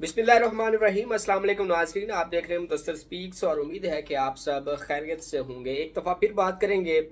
बिस्मिल्लाहिर्रहमानिर्रहीम। अस्सलाम वालेकुम नाज़रीन, आप देख रहे हैं मुदस्सिर स्पीक्स और उम्मीद है कि आप सब खैरियत से होंगे। एक दफ़ा फिर बात करेंगे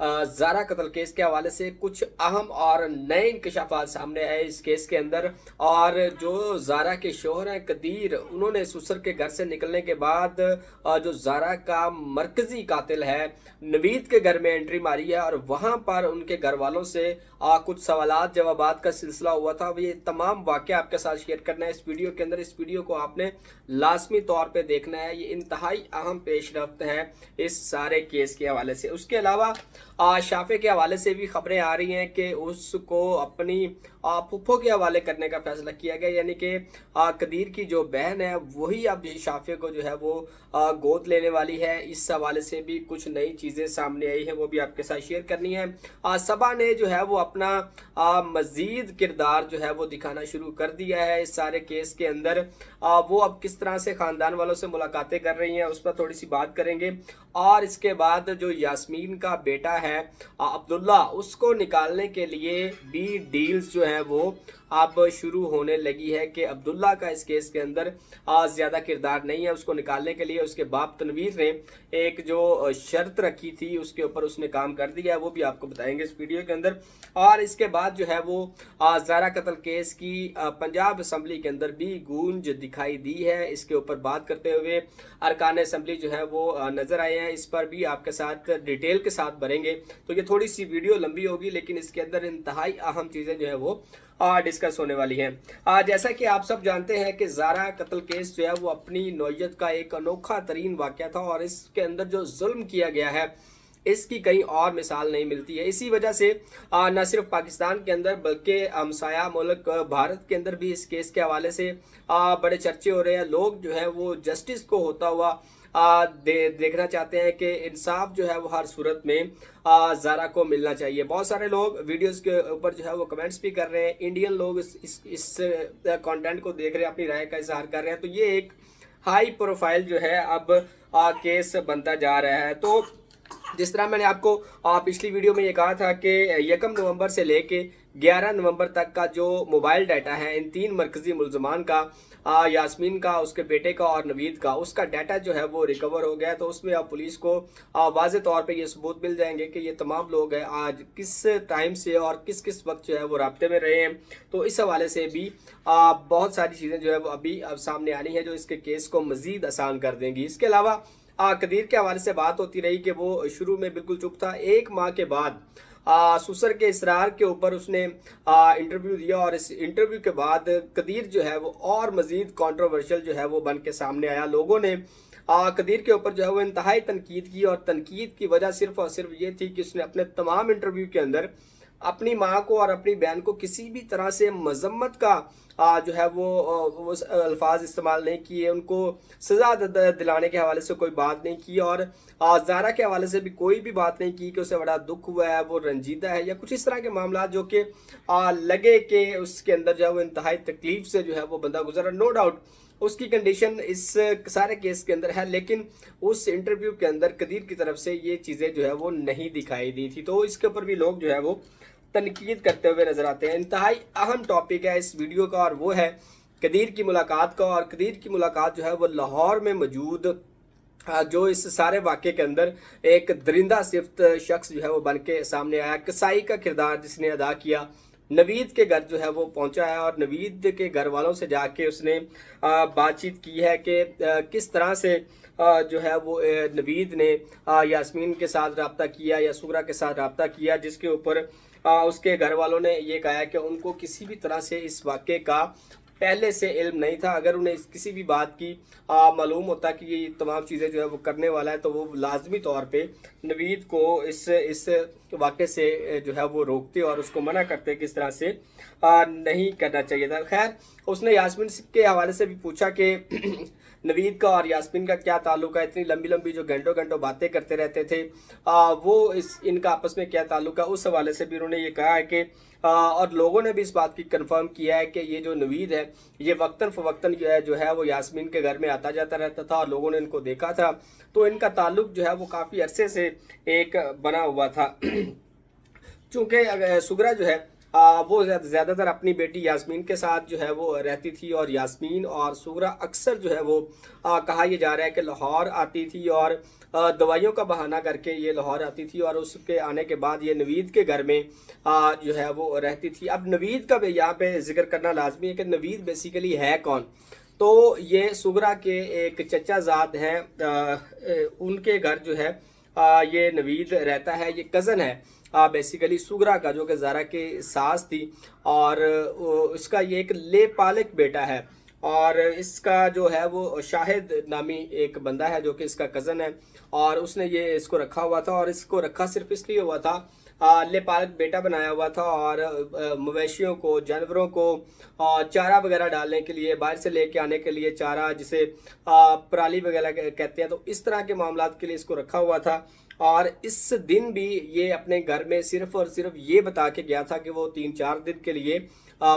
ज़ारा कत्ल केस के हवाले से। कुछ अहम और नए इंकशाफात सामने आए इस केस के अंदर। और जो ज़ारा के शोहर हैं कदीर, उन्होंने सुसर के घर से निकलने के बाद जो ज़ारा का मरकज़ी कातिल है नवीद के घर में एंट्री मारी है और वहाँ पर उनके घर वालों से कुछ सवालात जवाबात का सिलसिला हुआ था। ये तमाम वाक़या आपके साथ शेयर करना है इस वीडियो के अंदर। इस वीडियो को आपने लाजमी तौर पे देखना है, ये इंतहाई अहम पेशरफ्त है इस सारे केस के हवाले से। उसके अलावा शाफे के हवाले से भी खबरें आ रही हैं कि उसको अपनी फुफ्फो के हवाले करने का फैसला किया गया, यानी कि कदीर की जो बहन है वही अब शाफे को जो है वो गोद लेने वाली है। इस हवाले से भी कुछ नई चीज़ें सामने आई हैं, वो भी आपके साथ शेयर करनी है। सबा ने जो है वो अपना मज़ीद किरदार जो है वो दिखाना शुरू कर दिया है इस सारे केस के अंदर। वो अब किस तरह से ख़ानदान वालों से मुलाकातें कर रही हैं उस पर थोड़ी सी बात करेंगे। और इसके बाद जो यास्मीन का बेटा है अब्दुल्ला, उसको निकालने के लिए भी डील्स जो है वो अब शुरू होने लगी है कि अब्दुल्ला का इस केस के अंदर ज़्यादा किरदार नहीं है। उसको निकालने के लिए उसके बाप तनवीर ने एक जो शर्त रखी थी उसके ऊपर उसने काम कर दिया है, वो भी आपको बताएंगे इस वीडियो के अंदर। और इसके बाद जो है वो ज़ारा कत्ल केस की पंजाब असम्बली के अंदर भी गूंज दिखाई दी है। इसके ऊपर बात करते हुए अरकान असम्बली जो है वो नज़र आए हैं। इस पर भी आपके साथ डिटेल के साथ भरेंगे, तो ये थोड़ी सी वीडियो लंबी होगी लेकिन इसके अंदर इंतहाई अहम चीज़ें जो है वो डिस्कस होने वाली हैं। जैसा कि आप सब जानते हैं कि ज़ारा कत्ल केस जो है वो अपनी नौयत का एक अनोखा तरीन वाक़या था और इसके अंदर जो जुल्म किया गया है इसकी कहीं और मिसाल नहीं मिलती है। इसी वजह से न सिर्फ पाकिस्तान के अंदर बल्कि हमसाया मुल्क भारत के अंदर भी इस केस के हवाले से बड़े चर्चे हो रहे हैं। लोग जो है वो जस्टिस को होता हुआ देखना चाहते हैं कि इंसाफ जो है वो हर सूरत में ज़ारा को मिलना चाहिए। बहुत सारे लोग वीडियोस के ऊपर जो है वो कमेंट्स भी कर रहे हैं। इंडियन लोग इस कंटेंट को देख रहे हैं, अपनी राय का इजहार कर रहे हैं। तो ये एक हाई प्रोफाइल जो है अब केस बनता जा रहा है। तो जिस तरह मैंने आपको पिछली वीडियो में ये कहा था कि 1 नवंबर से लेके 11 नवंबर तक का जो मोबाइल डाटा है इन 3 मरकजी मुलजमान का, यास्मीन का, उसके बेटे का और नवीद का, उसका डाटा जो है वो रिकवर हो गया। तो उसमें अब पुलिस को वाज़े तौर पे ये सबूत मिल जाएंगे कि ये तमाम लोग हैं आज किस टाइम से और किस किस वक्त जो है वो राब्ते में रहे हैं। तो इस हवाले से भी बहुत सारी चीज़ें जो है वो अभी अब सामने आनी है जो इसके केस को मज़ीद आसान कर देंगी। इसके अलावा कदीर के हवाले से बात होती रही कि वो शुरू में बिल्कुल चुप था। 1 माह के बाद सुसर के इसरार के ऊपर उसने इंटरव्यू दिया और इस इंटरव्यू के बाद कदीर जो है वो और मज़ीद कंट्रोवर्शियल जो है वो बन के सामने आया। लोगों ने कदीर के ऊपर जो है वो इंतहाई तनकीद की और तनकीद की वजह सिर्फ और सिर्फ ये थी कि उसने अपने तमाम इंटरव्यू के अंदर अपनी माँ को और अपनी बहन को किसी भी तरह से मजम्मत का जो है वो अल्फाज इस्तेमाल नहीं किए, उनको सज़ा दिलाने के हवाले से कोई बात नहीं की और ज़ारा के हवाले से भी कोई भी बात नहीं की कि उसे बड़ा दुख हुआ है, वो रंजीदा है या कुछ इस तरह के मामला जो कि लगे कि उसके अंदर जो है वो इंतहाई तकलीफ से जो है वो बंदा गुजरा। नो डाउट उसकी कंडीशन इस सारे केस के अंदर है, लेकिन उस इंटरव्यू के अंदर कदीर की तरफ से ये चीज़ें जो है वो नहीं दिखाई दी थी। तो इसके ऊपर भी लोग जो है वो तनकीद करते हुए नजर आते हैं। इंतहाई अहम टॉपिक है इस वीडियो का और वो है कदीर की मुलाकात का। और कदीर की मुलाकात जो है वो लाहौर में मौजूद जो इस सारे वाक़े के अंदर एक दरिंदा सिफ्त शख्स जो है वो बन के सामने आया, कसाई का किरदार जिसने अदा किया। नवीद के घर जो है वो पहुंचा है और नवीद के घर वालों से जाके उसने बातचीत की है कि किस तरह से जो है वो नवीद ने यास्मीन के साथ रब्ता किया या सुगरा के साथ रब्ता किया, जिसके ऊपर उसके घर वालों ने ये कहा कि उनको किसी भी तरह से इस वाक़े का पहले से इल्म नहीं था। अगर उन्हें किसी भी बात की मालूम होता कि ये तमाम चीज़ें जो है वो करने वाला है तो वो लाजमी तौर पे नवीद को इस वाक़े से जो है वो रोकते और उसको मना करते कि इस तरह से नहीं करना चाहिए था। खैर उसने यास्मीन के हवाले से भी पूछा कि नवीद का और यास्मीन का क्या ताल्लुक है, इतनी लंबी लंबी जो घंटों घंटों बातें करते रहते थे वो इनका आपस में क्या ताल्लुक है। उस हवाले से भी उन्होंने ये कहा है कि और लोगों ने भी इस बात की कंफर्म किया है कि ये जो नवीद है ये वक्तन फ़वक्तन जो है वो यास्मीन के घर में आता जाता रहता था और लोगों ने इनको देखा था। तो इनका ताल्लुक जो है वो काफ़ी अरसे से एक बना हुआ था। चूँकि सुगरा जो है وہ زیادہ تر اپنی بیٹی یاسمین کے ساتھ جو ہے وہ رہتی تھی، اور یاسمین اور سغرا اکثر جو ہے وہ کہا یہ جا رہا ہے کہ لاہور آتی تھی، اور دوائیوں کا بہانہ کر کے یہ لاہور آتی تھی، اور اس کے آنے کے بعد یہ نوید کے گھر میں جو ہے وہ رہتی تھی۔ اب نوید کا بھی یہاں پہ ذکر کرنا لازمی ہے کہ نوید بیسیکلی ہے کون؟ تو یہ سغرا کے ایک چچا زاد ہیں، ان کے گھر جو ہے یہ نوید رہتا ہے، یہ کزن ہے بیسیکلی سغرا کا، جو کہ زارا کے ساس تھی، اور اس کا یہ ایک لے پالک بیٹا ہے، اور اس کا جو ہے وہ شاہد نامی ایک بندہ ہے جو کہ اس کا کزن ہے، اور اس نے یہ اس کو رکھا ہوا تھا، اور اس کو رکھا صرف اس لیے ہوا تھا، لے پالک بیٹا بنایا ہوا تھا، اور مویشیوں کو، جانوروں کو چارہ وغیرہ ڈالنے کے لیے، باہر سے لے کے آنے کے لیے چارہ، جسے پرالی وغیرہ کہتے ہیں، تو اس طرح کے معاملات کے لیے اس کو رکھا ہوا تھا۔ اور اس دن بھی یہ اپنے گھر میں صرف اور صرف یہ بتا کے گیا تھا کہ وہ 3-4 دن کے لیے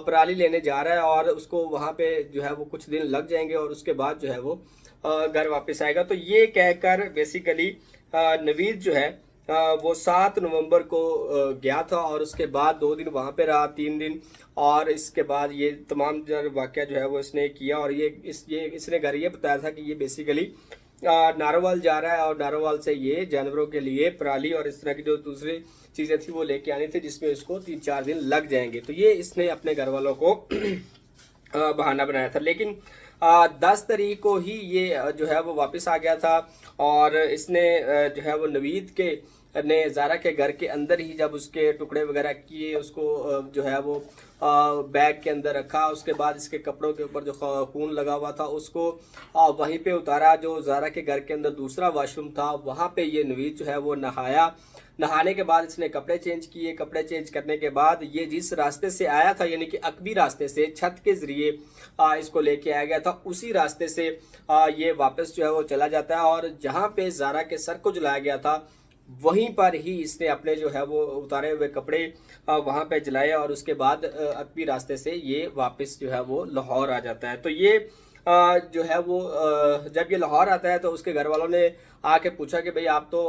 پرالی لینے جا رہا ہے، اور اس کو وہاں پہ جو ہے وہ کچھ دن لگ جائیں گے، اور اس کے بعد جو ہے وہ گھر واپس آئے گا۔ تو یہ کہہ کر بیسیکلی نوید جو ہے وہ 7 نومبر کو گیا تھا، اور اس کے بعد 2 دن وہاں پہ رہا، 3 دن، اور اس کے بعد یہ تمام واقعہ جو ہے وہ اس نے کیا، اور اس نے گھر یہ بتایا تھا کہ یہ بیسیکلی ناروال جا رہا ہے، اور ناروال سے یہ جانوروں کے لیے پرالی اور اس طرح کی جو دوسری چیزیں تھیں وہ لے کے آنی تھی، جس میں اس کو 3-4 دن لگ جائیں گے۔ تو یہ اس نے اپنے گھر والوں کو بہانہ بنایا تھا، لیکن 10 تاریخ کو ہی یہ جو ہے وہ واپس آ گیا تھا، اور اس نے جو ہے وہ نوید کے نے زارا کے گھر کے اندر ہی جب اس کے ٹکڑے وغیرہ کیے، اس کو جو ہے وہ بیگ کے اندر رکھا، اس کے بعد اس کے کپڑوں کے اوپر جو خون لگا ہوا تھا اس کو وہیں پہ اتارا، جو زارا کے گھر کے اندر دوسرا واش روم تھا وہاں پہ یہ نوید جو ہے وہ نہایا۔ نہانے کے بعد اس نے کپڑے چینج کیے، کپڑے چینج کرنے کے بعد یہ جس راستے سے آیا تھا، یعنی کہ عقبی راستے سے چھت کے ذریعے اس کو لے کے آیا گیا تھا، اسی راستے سے یہ واپس جو ہے وہ چلا جاتا ہے، اور جہاں پہ زارا کے سر کو جلایا گیا تھا وہیں پر ہی اس نے اپنے جو ہے وہ اتارے ہوئے کپڑے وہاں پہ جلائے، اور اس کے بعد عقبی راستے سے یہ واپس جو ہے وہ لاہور آ جاتا ہے۔ تو یہ جو ہے وہ جب یہ لاہور آتا ہے تو اس کے گھر والوں نے آ کے پوچھا کہ بھئی آپ تو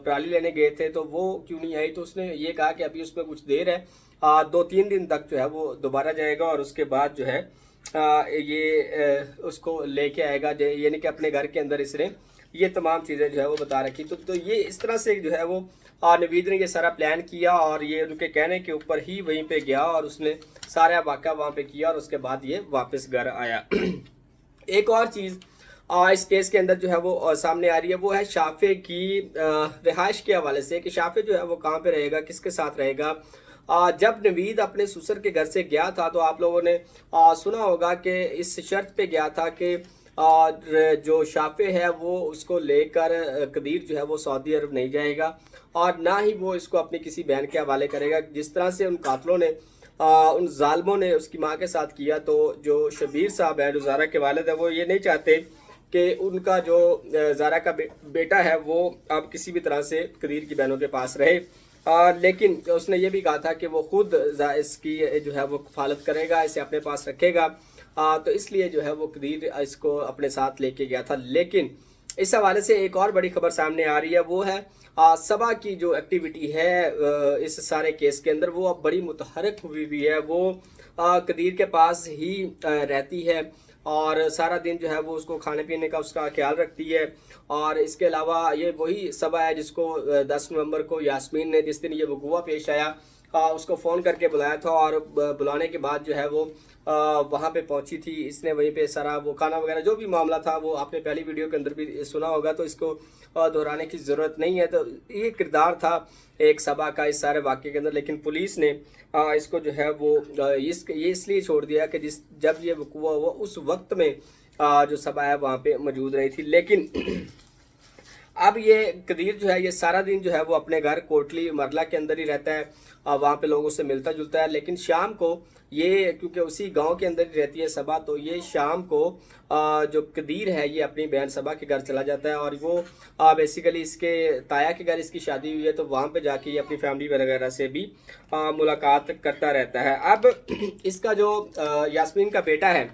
پرالی لینے گئے تھے تو وہ کیوں نہیں آئی؟ تو اس نے یہ کہا کہ ابھی اس میں کچھ دیر ہے، 2-3 دن تک جو ہے وہ دوبارہ جائے گا، اور اس کے بعد جو ہے یہ اس کو لے کے آئے گا، یعنی کہ اپنے گھر کے اندر اس نے یہ تمام چیزیں جو ہے وہ بتا رکھی۔ تو یہ اس طرح سے جو ہے وہ نوید نے یہ سارا پلان کیا، اور یہ ان کے کہنے کے اوپر ہی وہیں پہ گیا، اور اس نے سارا واقعہ وہاں پہ کیا، اور اس کے بعد یہ واپس گھر آیا۔ ایک اور چیز اس کیس کے اندر جو ہے وہ سامنے آ رہی ہے، وہ ہے شافع کی رہائش کے حوالے سے، کہ شافع جو ہے وہ کہاں پہ رہے گا، کس کے ساتھ رہے گا۔ جب نوید اپنے سسر کے گھر سے گیا تھا تو آپ لوگوں نے سنا ہوگا کہ اس شرط پہ گیا تھا کہ جو شافع ہے وہ اس کو لے کر قدیر جو ہے وہ سعودی عرب نہیں جائے گا، اور نہ ہی وہ اس کو اپنی کسی بہن کے حوالے کرے گا، جس طرح سے ان قاتلوں نے ان ظالموں نے اس کی ماں کے ساتھ کیا۔ تو جو شبیر صاحب ہے، جو زارا کے والد ہے، وہ یہ نہیں چاہتے کہ ان کا جو زارا کا بیٹا ہے وہ اب کسی بھی طرح سے قدیر کی بہنوں کے پاس رہے، لیکن اس نے یہ بھی کہا تھا کہ وہ خود اس کی جو ہے وہ کفالت کرے گا، اسے اپنے پاس رکھے گا، تو اس لیے جو ہے وہ قدیر اس کو اپنے ساتھ لے کے گیا تھا۔ لیکن اس حوالے سے ایک اور بڑی خبر سامنے آ رہی ہے، وہ ہے صبا کی جو ایکٹیویٹی ہے اس سارے کیس کے اندر، وہ اب بڑی متحرک ہوئی ہوئی ہے، وہ قدیر کے پاس ہی رہتی ہے، اور سارا دن جو ہے وہ اس کو کھانے پینے کا اس کا خیال رکھتی ہے، اور اس کے علاوہ یہ وہی صبا ہے جس کو 10 نومبر کو یاسمین نے، جس دن یہ وقوع پیش آیا، اس کو فون کر کے بلایا تھا، اور بلانے کے بعد جو ہے وہ وہاں پہ پہنچی تھی، اس نے وہیں پہ سارا وہ کھانا وغیرہ جو بھی معاملہ تھا وہ آپ نے پہلی ویڈیو کے اندر بھی سنا ہوگا، تو اس کو دہرانے کی ضرورت نہیں ہے۔ تو یہ کردار تھا ایک صبا کا اس سارے واقعے کے اندر، لیکن پولیس نے اس کو جو ہے وہ یہ اس لیے چھوڑ دیا کہ جب یہ وقوع ہوا اس وقت میں جو صبا ہے وہاں پہ موجود رہی تھی۔ لیکن اب یہ قدیر جو ہے یہ سارا دن جو ہے وہ اپنے گھر کوٹلی مرلا کے اندر ہی رہتا ہے، وہاں پہ لوگوں سے ملتا جلتا ہے، لیکن شام کو یہ کیونکہ اسی گاؤں کے اندر ہی رہتی ہے صبا، تو یہ شام کو جو قدیر ہے یہ اپنی بہن صبا کے گھر چلا جاتا ہے، اور وہ بیسیکلی اس کے تایا کے گھر اس کی شادی ہوئی ہے، تو وہاں پہ جا کے یہ اپنی فیملی وغیرہ سے بھی ملاقات کرتا رہتا ہے۔ اب اس کا جو یاسمین کا بیٹا ہے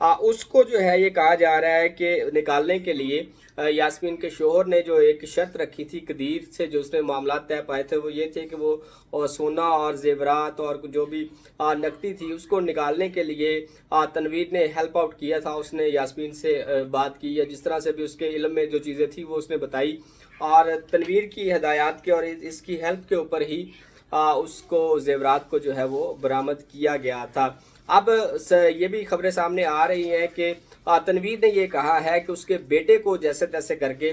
उसको जो है ये कहा जा रहा है कि निकालने के लिए यास्मीन के शोहर ने जो एक शर्त रखी थी कदीर से, जो उसने मामला तय पाए थे, वो ये थे कि वो सोना और जेवरात और जो भी नकदी थी उसको निकालने के लिए तनवीर ने हेल्प आउट किया था। उसने यास्मीन से बात की या जिस तरह से भी उसके इल्म में जो चीज़ें थी वो उसने बताई, और तनवीर की हदायत के और इसकी हेल्प के ऊपर ही उसको जेवरात को जो है वो बरामद किया गया था। अब ये भी खबरें सामने आ रही हैं कि तनवीर ने ये कहा है कि उसके बेटे को जैसे तैसे करके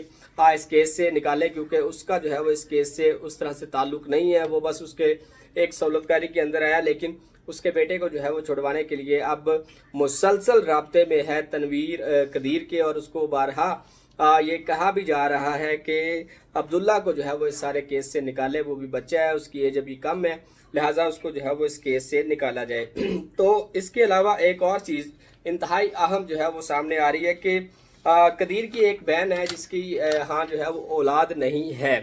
इस केस से निकाले, क्योंकि उसका जो है वो इस केस से उस तरह से ताल्लुक़ नहीं है। वो बस उसके एक सहूलतकारी के अंदर आया, लेकिन उसके बेटे को जो है वो छुड़वाने के लिए अब मुसलसल राब्ते में है तनवीर कदीर के, और उसको बारहा ये कहा भी जा रहा है कि अब्दुल्ला को जो है वो इस सारे केस से निकाले। वो भी बच्चा है, उसकी एज अभी कम है, लिहाजा उसको जो है वो इस केस से निकाला जाए। तो इसके अलावा एक और चीज़ इंतहाई अहम जो है वो सामने आ रही है कि कदीर की एक बहन है जिसकी हाँ जो है वो औलाद नहीं है।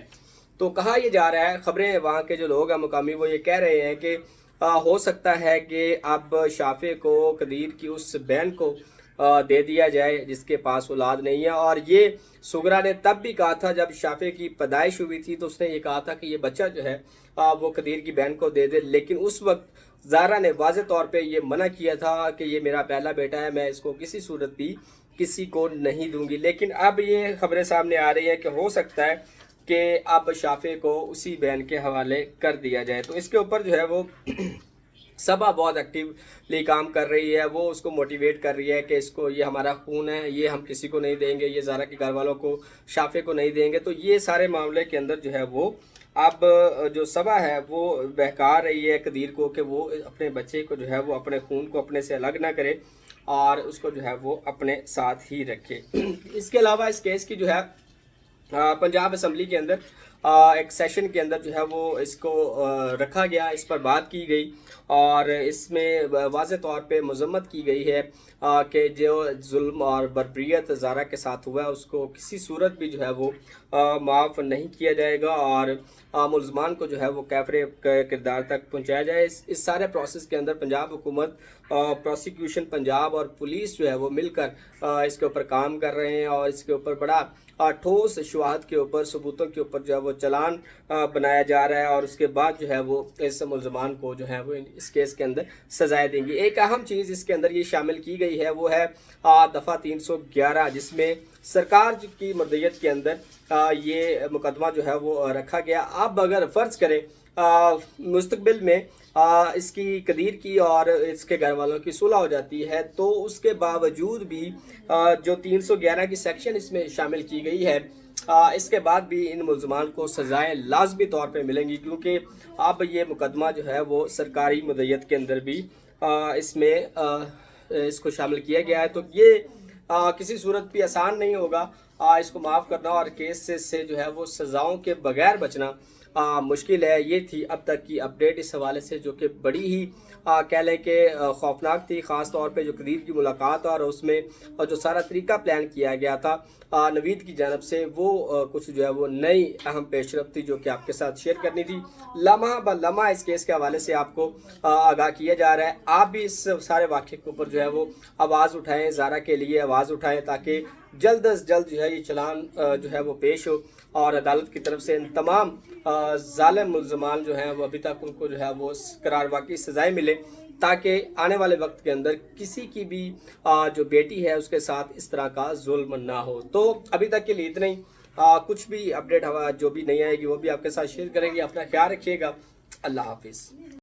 तो कहा यह जा रहा है, खबरें वहाँ के जो लोग हैं मुकामी वो ये कह रहे हैं कि हो सकता है कि अब शाफे को कदीर की उस बहन को दे दिया जाए जिसके पास औलाद नहीं है। और ये सुगरा ने तब भी कहा था जब शाफे की पैदाइश हुई थी, तो उसने ये कहा था कि ये बच्चा जो है वो कदीर की बहन को दे दे, लेकिन उस वक्त ज़ारा ने वाज़ेह तौर पे ये मना किया था कि ये मेरा पहला बेटा है, मैं इसको किसी सूरत भी किसी को नहीं दूंगी। लेकिन अब ये खबरें सामने आ रही हैं कि हो सकता है कि अब शाफे को उसी बहन के हवाले कर दिया जाए। तो इसके ऊपर जो है वो सभा बहुत एक्टिवली काम कर रही है, वो उसको मोटिवेट कर रही है कि इसको, ये हमारा खून है, ये हम किसी को नहीं देंगे, ये ज़ारा के घर वालों को, शाफे को नहीं देंगे। तो ये सारे मामले के अंदर जो है वो अब जो सभा है वो बहका रही है कदीर को कि वो अपने बच्चे को जो है वो अपने खून को अपने से अलग ना करे और उसको जो है वो अपने साथ ही रखे। इसके अलावा इस केस की जो है पंजाब असम्बली के अंदर एक सेशन के अंदर जो है वो इसको रखा गया, इस पर बात की गई और इसमें वाज़ेह तौर पे मज़म्मत की गई है कि जो जुल्म और बर्बरियत ज़ारा के साथ हुआ है उसको किसी सूरत भी जो है वो माफ़ नहीं किया जाएगा और मुल्ज़मान को जो है वो कैफरे किरदार तक पहुँचाया जाए। इस सारे प्रोसेस के अंदर पंजाब हुकूमत, प्रोसिक्यूशन पंजाब और पुलिस जो है वो मिलकर इसके ऊपर काम कर रहे हैं और इसके ऊपर बड़ा ठोस शुहादत के ऊपर, सबूतों के ऊपर जो है वो चलान बनाया जा रहा है और उसके बाद जो है वो इस मुल्ज़मान को जो है वो इस केस के अंदर सजाएं देंगी। एक अहम चीज़ इसके अंदर ये शामिल की गई है वो है दफ़ा 311, जिसमें सरकार की मर्दियत के अंदर ये मुकदमा जो है वो रखा गया। अब अगर फ़र्ज़ करें मुस्तकबिल में इसकी कदीर की और इसके घर वालों की सुलह हो जाती है, तो उसके बावजूद भी जो 311 की सेक्शन इसमें शामिल की गई है, इसके बाद भी इन मुल्ज़मान को सज़ाएँ लाजमी तौर पे मिलेंगी, क्योंकि अब ये मुकदमा जो है वो सरकारी मदयत के अंदर भी इसमें इसको शामिल किया गया है। तो ये किसी सूरत भी आसान नहीं होगा इसको माफ़ करना और केस से जो है वो सज़ाओं के बगैर बचना मुश्किल है। ये थी अब तक की अपडेट इस हवाले से, जो कि बड़ी ही कह लें कि खौफनाक थी, ख़ास तौर पे जो कदीर की मुलाकात और उसमें जो सारा तरीका प्लान किया गया था नवीद की जानब से, वो कुछ जो है वो नई अहम पेशरफ्त थी जो कि आपके साथ शेयर करनी थी। लम्हा ब लम्हा इस केस के हवाले से आपको आगाह किया जा रहा है। आप भी इस सारे वाक़े के ऊपर जो है वो आवाज़ उठाएँ, ज़ारा के लिए आवाज़ उठाएँ, ताकि जल्द अज जल्द जो है ये चलान जो है वो पेश हो और अदालत की तरफ से इन तमाम ज़ालिम मुल्ज़मान जो हैं वो अभी तक उनको जो है वो करार वाक़ई सज़ाएँ मिले, ताकि आने वाले वक्त के अंदर किसी की भी जो बेटी है उसके साथ इस तरह का जुल्म ना हो। तो अभी तक के लिए इतना ही। कुछ भी अपडेट जो भी नहीं आएगी वो भी आपके साथ शेयर करेंगे। अपना ख्याल रखिएगा। अल्लाह हाफिज़।